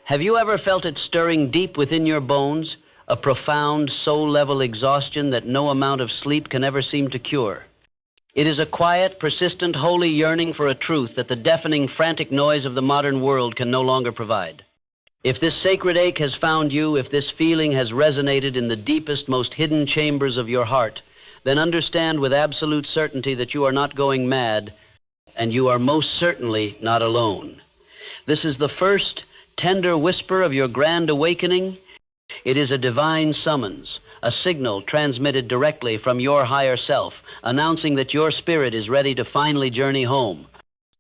Have you ever felt it stirring deep within your bones, a profound soul-level exhaustion that no amount of sleep can ever seem to cure? It is a quiet, persistent, holy yearning for a truth that the deafening, frantic noise of the modern world can no longer provide. If this sacred ache has found you, if this feeling has resonated in the deepest, most hidden chambers of your heart, then understand with absolute certainty that you are not going mad, and you are most certainly not alone. This is the first tender whisper of your grand awakening. It is a divine summons, a signal transmitted directly from your higher self, announcing that your spirit is ready to finally journey home.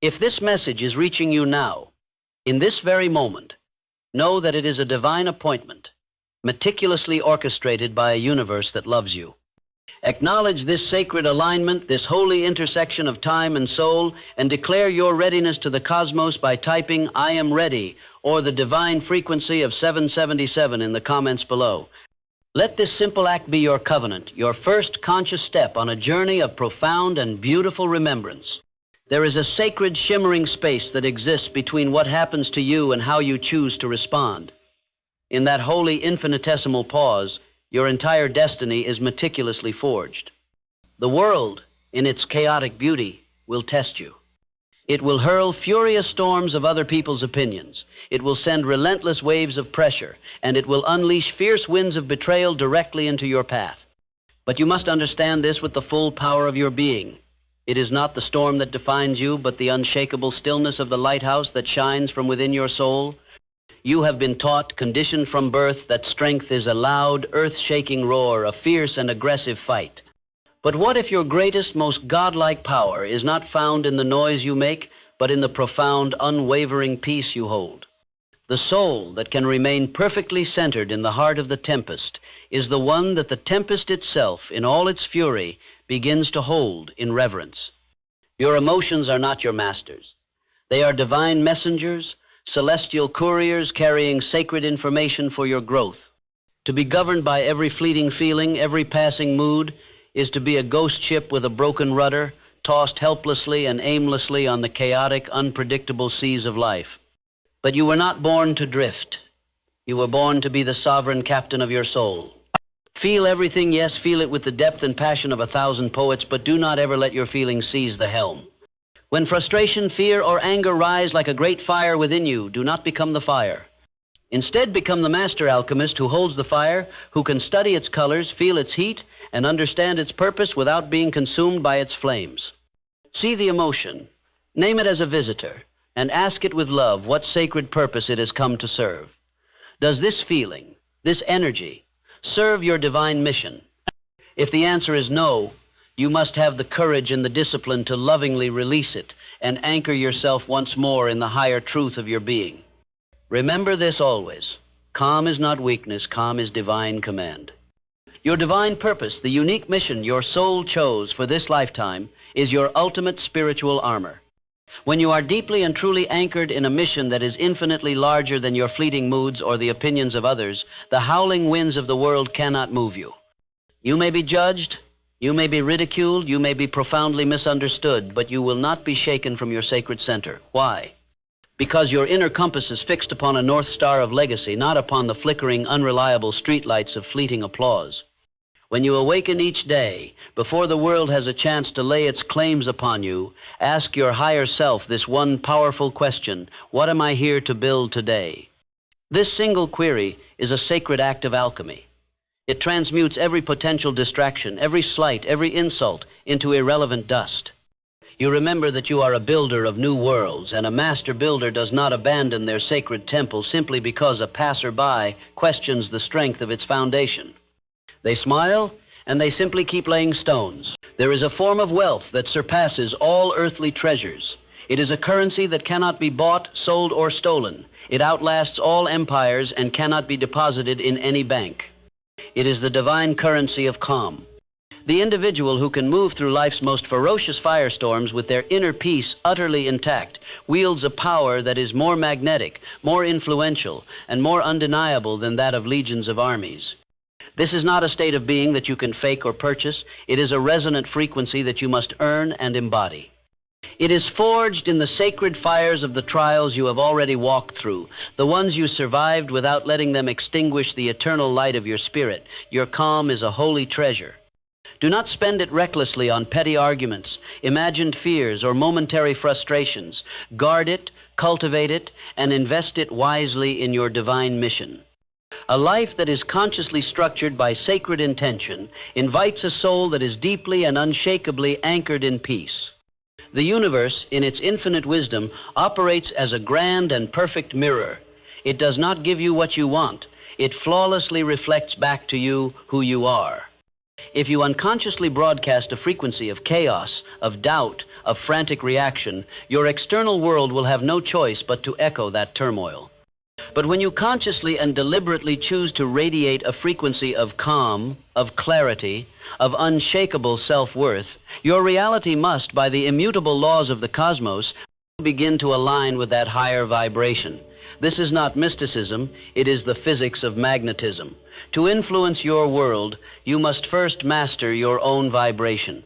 If this message is reaching you now, in this very moment, know that it is a divine appointment, meticulously orchestrated by a universe that loves you. Acknowledge this sacred alignment, this holy intersection of time and soul, and declare your readiness to the cosmos by typing "I am ready" or the divine frequency of 777 in the comments below. Let this simple act be your covenant, your first conscious step on a journey of profound and beautiful remembrance. There is a sacred shimmering space that exists between what happens to you and how you choose to respond. In that holy infinitesimal pause, your entire destiny is meticulously forged. The world, in its chaotic beauty, will test you. It will hurl furious storms of other people's opinions. It will send relentless waves of pressure, and it will unleash fierce winds of betrayal directly into your path. But you must understand this with the full power of your being. It is not the storm that defines you, but the unshakable stillness of the lighthouse that shines from within your soul. You have been taught, conditioned from birth, that strength is a loud, earth-shaking roar, a fierce and aggressive fight. But what if your greatest, most godlike power is not found in the noise you make, but in the profound, unwavering peace you hold? The soul that can remain perfectly centered in the heart of the tempest is the one that the tempest itself, in all its fury, begins to hold in reverence. Your emotions are not your masters. They are divine messengers, celestial couriers carrying sacred information for your growth. To be governed by every fleeting feeling, every passing mood, is to be a ghost ship with a broken rudder, tossed helplessly and aimlessly on the chaotic, unpredictable seas of life. But you were not born to drift. You were born to be the sovereign captain of your soul. Feel everything, yes, feel it with the depth and passion of 1,000 poets, but do not ever let your feelings seize the helm. When frustration, fear, or anger rise like a great fire within you, do not become the fire. Instead, become the master alchemist who holds the fire, who can study its colors, feel its heat, and understand its purpose without being consumed by its flames. See the emotion, name it as a visitor, and ask it with love what sacred purpose it has come to serve. Does this feeling, this energy, serve your divine mission? If the answer is no, you must have the courage and the discipline to lovingly release it and anchor yourself once more in the higher truth of your being. Remember this always. Calm is not weakness, calm is divine command. Your divine purpose, the unique mission your soul chose for this lifetime, is your ultimate spiritual armor. When you are deeply and truly anchored in a mission that is infinitely larger than your fleeting moods or the opinions of others, the howling winds of the world cannot move you. You may be judged, you may be ridiculed, you may be profoundly misunderstood, but you will not be shaken from your sacred center. Why? Because your inner compass is fixed upon a North Star of legacy, not upon the flickering, unreliable streetlights of fleeting applause. When you awaken each day, before the world has a chance to lay its claims upon you, ask your higher self this one powerful question: what am I here to build today? This single query is a sacred act of alchemy. It transmutes every potential distraction, every slight, every insult into irrelevant dust. You remember that you are a builder of new worlds, and a master builder does not abandon their sacred temple simply because a passerby questions the strength of its foundation. They smile, and they simply keep laying stones. There is a form of wealth that surpasses all earthly treasures. It is a currency that cannot be bought, sold, or stolen. It outlasts all empires and cannot be deposited in any bank. It is the divine currency of calm. The individual who can move through life's most ferocious firestorms with their inner peace utterly intact wields a power that is more magnetic, more influential, and more undeniable than that of legions of armies. This is not a state of being that you can fake or purchase. It is a resonant frequency that you must earn and embody. It is forged in the sacred fires of the trials you have already walked through, the ones you survived without letting them extinguish the eternal light of your spirit. Your calm is a holy treasure. Do not spend it recklessly on petty arguments, imagined fears, or momentary frustrations. Guard it, cultivate it, and invest it wisely in your divine mission. A life that is consciously structured by sacred intention invites a soul that is deeply and unshakably anchored in peace. The universe, in its infinite wisdom, operates as a grand and perfect mirror. It does not give you what you want. It flawlessly reflects back to you who you are. If you unconsciously broadcast a frequency of chaos, of doubt, of frantic reaction, your external world will have no choice but to echo that turmoil. But when you consciously and deliberately choose to radiate a frequency of calm, of clarity, of unshakable self-worth, your reality must, by the immutable laws of the cosmos, begin to align with that higher vibration. This is not mysticism, it is the physics of magnetism. To influence your world, you must first master your own vibration.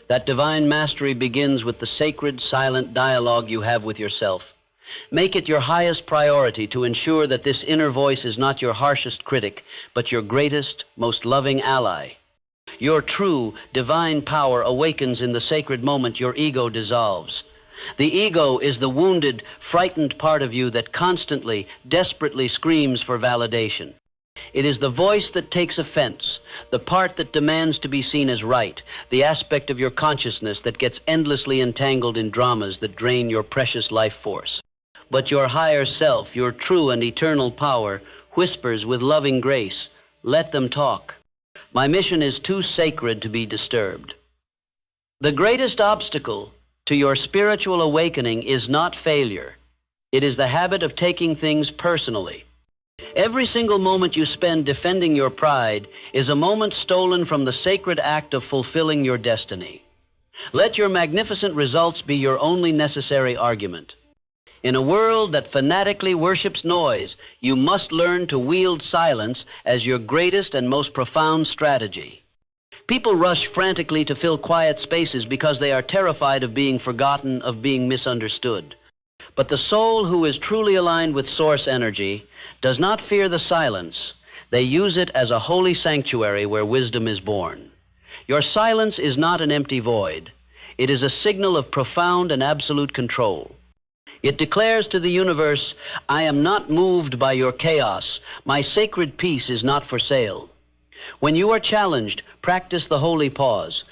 That divine mastery begins with the sacred, silent dialogue you have with yourself. Make it your highest priority to ensure that this inner voice is not your harshest critic, but your greatest, most loving ally. Your true, divine power awakens in the sacred moment your ego dissolves. The ego is the wounded, frightened part of you that constantly, desperately screams for validation. It is the voice that takes offense, the part that demands to be seen as right, the aspect of your consciousness that gets endlessly entangled in dramas that drain your precious life force. But your higher self, your true and eternal power, whispers with loving grace, "Let them talk. My mission is too sacred to be disturbed." The greatest obstacle to your spiritual awakening is not failure. It is the habit of taking things personally. Every single moment you spend defending your pride is a moment stolen from the sacred act of fulfilling your destiny. Let your magnificent results be your only necessary argument. In a world that fanatically worships noise, you must learn to wield silence as your greatest and most profound strategy. People rush frantically to fill quiet spaces because they are terrified of being forgotten, of being misunderstood. But the soul who is truly aligned with source energy does not fear the silence. They use it as a holy sanctuary where wisdom is born. Your silence is not an empty void. It is a signal of profound and absolute control. It declares to the universe, "I am not moved by your chaos. My sacred peace is not for sale." When you are challenged, practice the holy pause.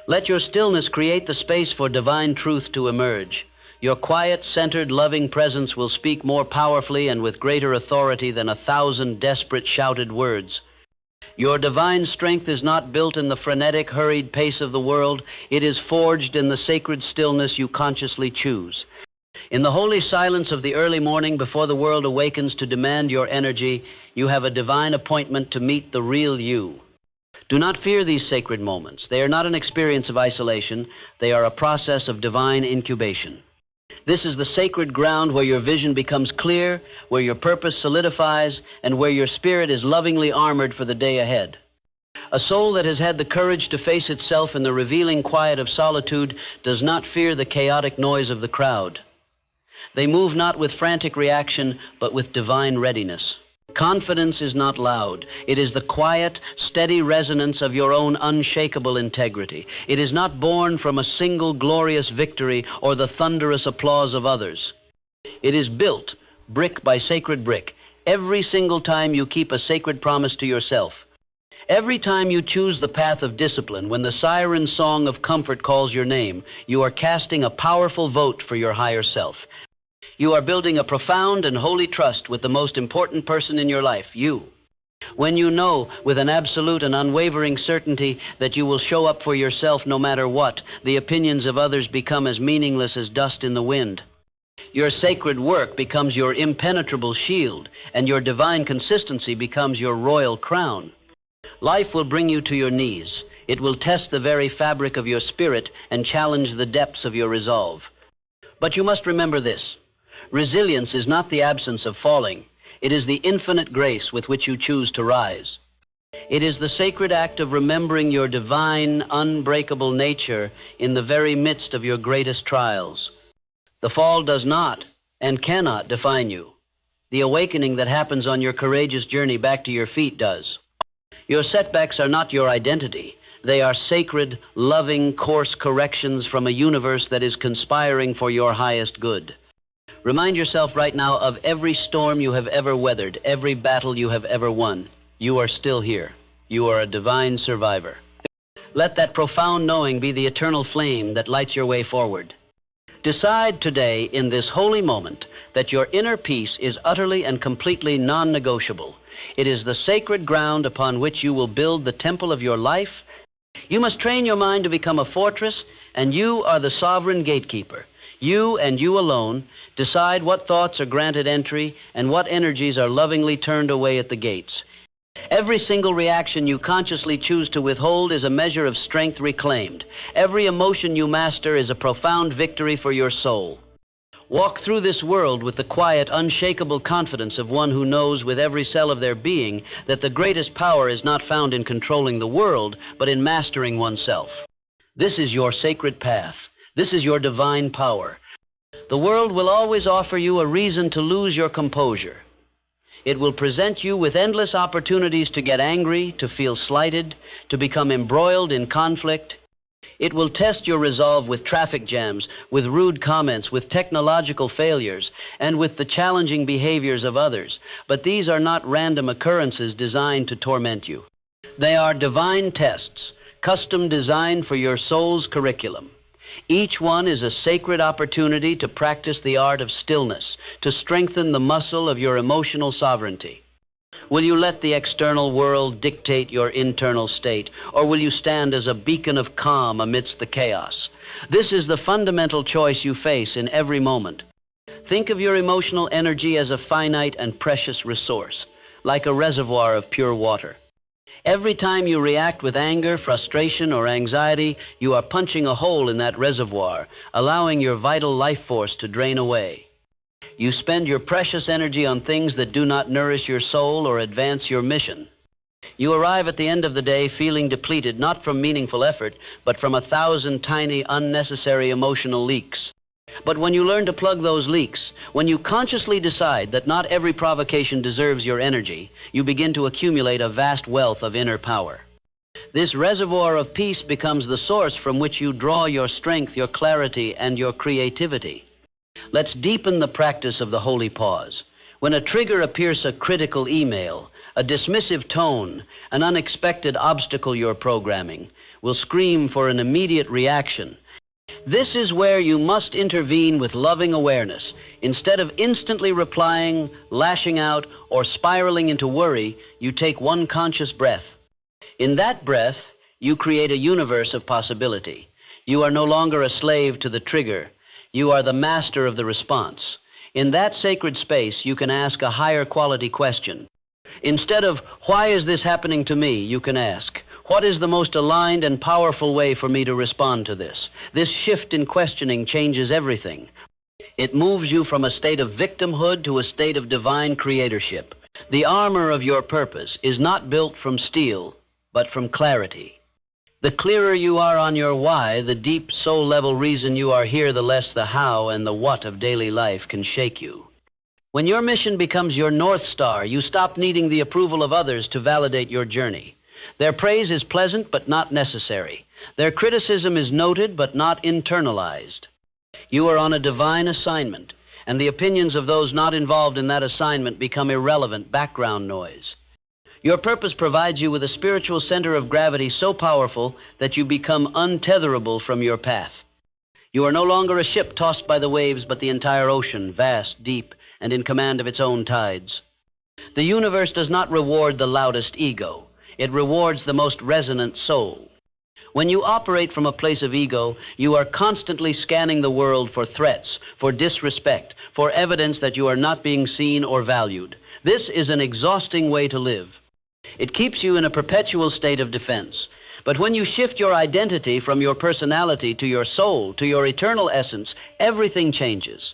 Let your stillness create the space for divine truth to emerge. Your quiet, centered, loving presence will speak more powerfully and with greater authority than 1,000 desperate shouted words. Your divine strength is not built in the frenetic, hurried pace of the world. It is forged in the sacred stillness you consciously choose. In the holy silence of the early morning before the world awakens to demand your energy, you have a divine appointment to meet the real you. Do not fear these sacred moments. They are not an experience of isolation. They are a process of divine incubation. This is the sacred ground where your vision becomes clear, where your purpose solidifies, and where your spirit is lovingly armored for the day ahead. A soul that has had the courage to face itself in the revealing quiet of solitude does not fear the chaotic noise of the crowd. They move not with frantic reaction, but with divine readiness. Confidence is not loud. It is the quiet, steady resonance of your own unshakable integrity. It is not born from a single glorious victory or the thunderous applause of others. It is built, brick by sacred brick, every single time you keep a sacred promise to yourself. Every time you choose the path of discipline, when the siren song of comfort calls your name, you are casting a powerful vote for your higher self. You are building a profound and holy trust with the most important person in your life, you. When you know with an absolute and unwavering certainty that you will show up for yourself no matter what, the opinions of others become as meaningless as dust in the wind. Your sacred work becomes your impenetrable shield, and your divine consistency becomes your royal crown. Life will bring you to your knees. It will test the very fabric of your spirit and challenge the depths of your resolve. But you must remember this. Resilience is not the absence of falling. It is the infinite grace with which you choose to rise. It is the sacred act of remembering your divine, unbreakable nature in the very midst of your greatest trials. The fall does not and cannot define you. The awakening that happens on your courageous journey back to your feet does. Your setbacks are not your identity. They are sacred, loving, course corrections from a universe that is conspiring for your highest good. Remind yourself right now of every storm you have ever weathered, every battle you have ever won. You are still here. You are a divine survivor. Let that profound knowing be the eternal flame that lights your way forward. Decide today, in this holy moment, that your inner peace is utterly and completely non-negotiable. It is the sacred ground upon which you will build the temple of your life. You must train your mind to become a fortress, and you are the sovereign gatekeeper. You and you alone decide what thoughts are granted entry and what energies are lovingly turned away at the gates. Every single reaction you consciously choose to withhold is a measure of strength reclaimed. Every emotion you master is a profound victory for your soul. Walk through this world with the quiet, unshakable confidence of one who knows with every cell of their being that the greatest power is not found in controlling the world, but in mastering oneself. This is your sacred path. This is your divine power. The world will always offer you a reason to lose your composure. It will present you with endless opportunities to get angry, to feel slighted, to become embroiled in conflict. It will test your resolve with traffic jams, with rude comments, with technological failures, and with the challenging behaviors of others. But these are not random occurrences designed to torment you. They are divine tests, custom designed for your soul's curriculum. Each one is a sacred opportunity to practice the art of stillness, to strengthen the muscle of your emotional sovereignty. Will you let the external world dictate your internal state, or will you stand as a beacon of calm amidst the chaos? This is the fundamental choice you face in every moment. Think of your emotional energy as a finite and precious resource, like a reservoir of pure water. Every time you react with anger, frustration, or anxiety, you are punching a hole in that reservoir, allowing your vital life force to drain away. You spend your precious energy on things that do not nourish your soul or advance your mission. You arrive at the end of the day feeling depleted, not from meaningful effort, but from 1,000 tiny, unnecessary emotional leaks. But when you learn to plug those leaks, when you consciously decide that not every provocation deserves your energy, you begin to accumulate a vast wealth of inner power. This reservoir of peace becomes the source from which you draw your strength, your clarity, and your creativity. Let's deepen the practice of the holy pause. When a trigger appears, a critical email, a dismissive tone, an unexpected obstacle you're programming, will scream for an immediate reaction. This is where you must intervene with loving awareness. Instead of instantly replying, lashing out, or spiraling into worry, you take one conscious breath. In that breath, you create a universe of possibility. You are no longer a slave to the trigger. You are the master of the response. In that sacred space, you can ask a higher quality question. Instead of, "Why is this happening to me?" you can ask, "What is the most aligned and powerful way for me to respond to this?" This shift in questioning changes everything. It moves you from a state of victimhood to a state of divine creatorship. The armor of your purpose is not built from steel, but from clarity. The clearer you are on your why, the deep soul-level reason you are here, the less the how and the what of daily life can shake you. When your mission becomes your North Star, you stop needing the approval of others to validate your journey. Their praise is pleasant but not necessary. Their criticism is noted but not internalized. You are on a divine assignment, and the opinions of those not involved in that assignment become irrelevant background noise. Your purpose provides you with a spiritual center of gravity so powerful that you become untetherable from your path. You are no longer a ship tossed by the waves, but the entire ocean, vast, deep, and in command of its own tides. The universe does not reward the loudest ego. It rewards the most resonant soul. When you operate from a place of ego, you are constantly scanning the world for threats, for disrespect, for evidence that you are not being seen or valued. This is an exhausting way to live. It keeps you in a perpetual state of defense. But when you shift your identity from your personality to your soul, to your eternal essence, everything changes.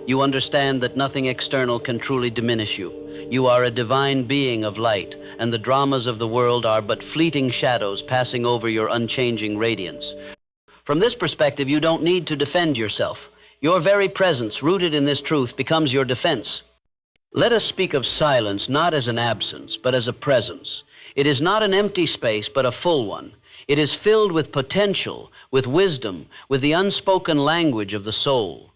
You understand that nothing external can truly diminish you. You are a divine being of light, and the dramas of the world are but fleeting shadows passing over your unchanging radiance. From this perspective, you don't need to defend yourself. Your very presence, rooted in this truth, becomes your defense. Let us speak of silence not as an absence, but as a presence. It is not an empty space, but a full one. It is filled with potential, with wisdom, with the unspoken language of the soul.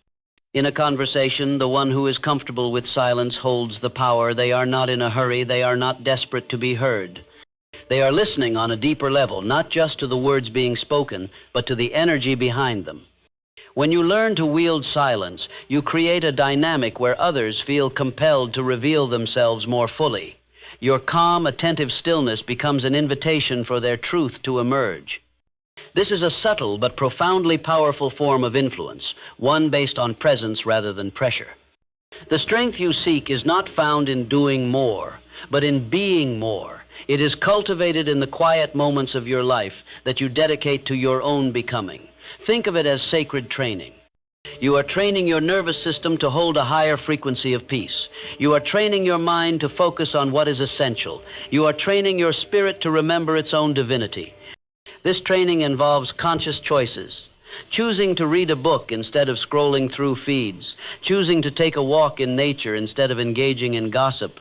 In a conversation, the one who is comfortable with silence holds the power. They are not in a hurry. They are not desperate to be heard. They are listening on a deeper level, not just to the words being spoken, but to the energy behind them. When you learn to wield silence, you create a dynamic where others feel compelled to reveal themselves more fully. Your calm, attentive stillness becomes an invitation for their truth to emerge. This is a subtle but profoundly powerful form of influence, one based on presence rather than pressure. The strength you seek is not found in doing more, but in being more. It is cultivated in the quiet moments of your life that you dedicate to your own becoming. Think of it as sacred training. You are training your nervous system to hold a higher frequency of peace. You are training your mind to focus on what is essential. You are training your spirit to remember its own divinity. This training involves conscious choices. Choosing to read a book instead of scrolling through feeds. Choosing to take a walk in nature instead of engaging in gossip.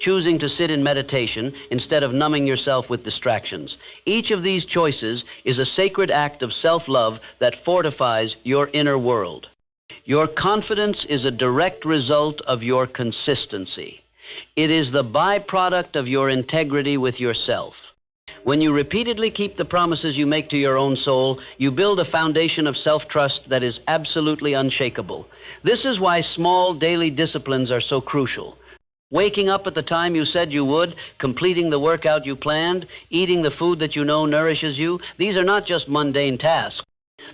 Choosing to sit in meditation instead of numbing yourself with distractions. Each of these choices is a sacred act of self-love that fortifies your inner world. Your confidence is a direct result of your consistency. It is the byproduct of your integrity with yourself. When you repeatedly keep the promises you make to your own soul, you build a foundation of self-trust that is absolutely unshakable. This is why small daily disciplines are so crucial. Waking up at the time you said you would, completing the workout you planned, eating the food that you know nourishes you, these are not just mundane tasks.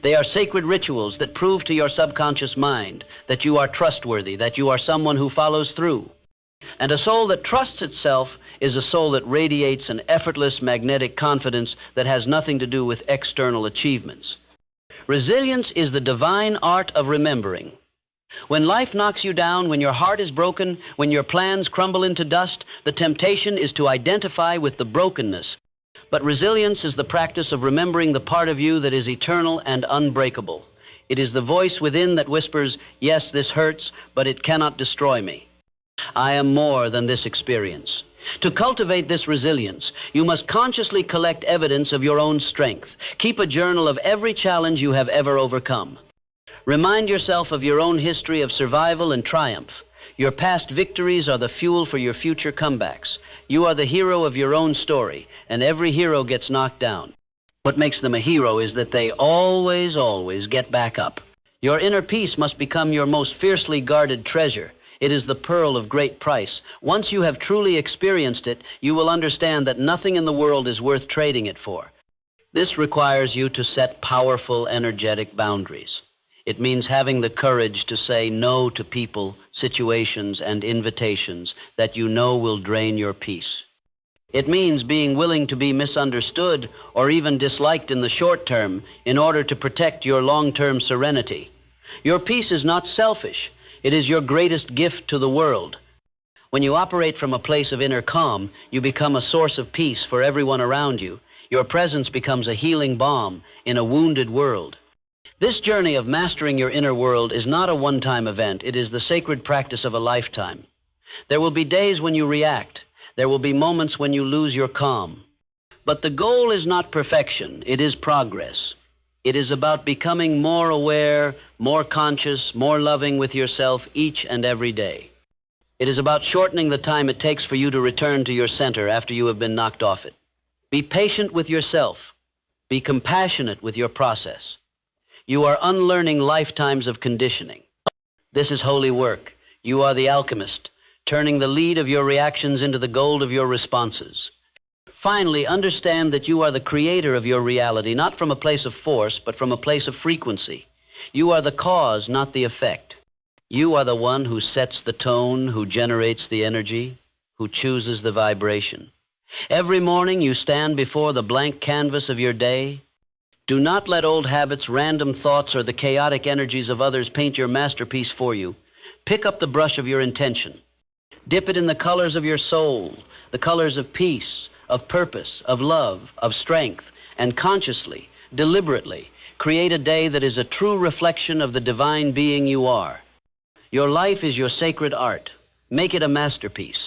They are sacred rituals that prove to your subconscious mind that you are trustworthy, that you are someone who follows through. And a soul that trusts itself is a soul that radiates an effortless magnetic confidence that has nothing to do with external achievements. Resilience is the divine art of remembering. When life knocks you down, when your heart is broken, when your plans crumble into dust, the temptation is to identify with the brokenness. But resilience is the practice of remembering the part of you that is eternal and unbreakable. It is the voice within that whispers, "Yes, this hurts, but it cannot destroy me. I am more than this experience." To cultivate this resilience, you must consciously collect evidence of your own strength. Keep a journal of every challenge you have ever overcome. Remind yourself of your own history of survival and triumph. Your past victories are the fuel for your future comebacks. You are the hero of your own story, and every hero gets knocked down. What makes them a hero is that they always get back up. Your inner peace must become your most fiercely guarded treasure. It is the pearl of great price. Once you have truly experienced it, you will understand that nothing in the world is worth trading it for. This requires you to set powerful, energetic boundaries. It means having the courage to say no to people, situations, and invitations that you know will drain your peace. It means being willing to be misunderstood or even disliked in the short term in order to protect your long-term serenity. Your peace is not selfish. It is your greatest gift to the world. When you operate from a place of inner calm, you become a source of peace for everyone around you. Your presence becomes a healing balm in a wounded world. This journey of mastering your inner world is not a one-time event. It is the sacred practice of a lifetime. There will be days when you react. There will be moments when you lose your calm. But the goal is not perfection. It is progress. It is about becoming more aware, more conscious, more loving with yourself each and every day. It is about shortening the time it takes for you to return to your center after you have been knocked off it. Be patient with yourself. Be compassionate with your process. You are unlearning lifetimes of conditioning. This is holy work. You are the alchemist, turning the lead of your reactions into the gold of your responses. Finally, understand that you are the creator of your reality, not from a place of force, but from a place of frequency. You are the cause, not the effect. You are the one who sets the tone, who generates the energy, who chooses the vibration. Every morning you stand before the blank canvas of your day. Do not let old habits, random thoughts, or the chaotic energies of others paint your masterpiece for you. Pick up the brush of your intention. Dip it in the colors of your soul, the colors of peace, of purpose, of love, of strength, and consciously, deliberately, Create a day that is a true reflection of the divine being you are. Your life is your sacred art. Make it a masterpiece.